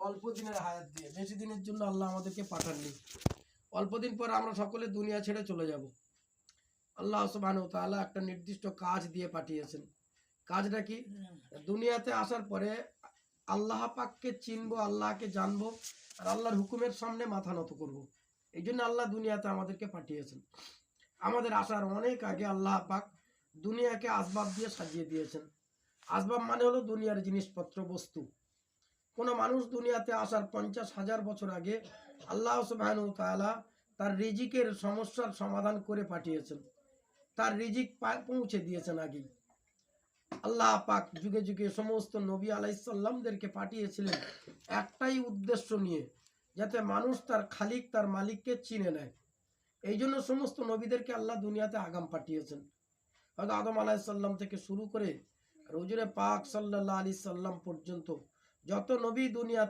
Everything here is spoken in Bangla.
অল্প দিনের হায়াত দিয়ে, বেশি দিনের জন্য আল্লাহ আমাদেরকে পাঠাননি। অল্প দিন পর আমরা সকলে দুনিয়া ছেড়ে চলে যাব। আল্লাহ সুবহানাহু ওয়া তাআলা একটা নির্দিষ্ট কাজ দিয়ে পাঠিয়েছেন। কাজটা কি? দুনিয়াতে আসার পরে আল্লাহ পাককে চিনবো, আল্লাহকে জানবো, আর আল্লাহর হুকুমের সামনে মাথা নত করব। এই জন্য আল্লাহ দুনিয়াতে আমাদেরকে পাঠিয়েছেন। আমাদের আসার অনেক আগে আল্লাহ পাক দুনিয়াকে আসবাব দিয়ে সাজিয়ে দিয়েছেন। আসবাব মানে হলো দুনিয়ার জিনিসপত্র, বস্তু। কোনো মানুষ দুনিয়াতে আসার 50,000 বছর আগে আল্লাহ সুবহানাহু ওয়া তাআলা তার রিজিকের সমস্যার সমাধান করে পাঠিয়েছেন। তার রিজিক পৌঁছে দিয়েছেন আগেই। আল্লাহ পাক যুগে যুগে সমস্ত নবী আলাইহিসসালামদেরকে পাঠিয়েছিলেন একটাই উদ্দেশ্য নিয়ে, যাতে মানুষ তার খালিক, তার মালিককে চিনে নেয়। এই জন্য সমস্ত নবীদেরকে আল্লাহ দুনিয়াতে আগাম পাঠিয়েছেন। হয়তো আদম আলাইহিসসালাম থেকে শুরু করে হুজুরে পাক সাল্লাল্লাহু আলাইহি সাল্লাম পর্যন্ত যত নবী দুনিয়াতে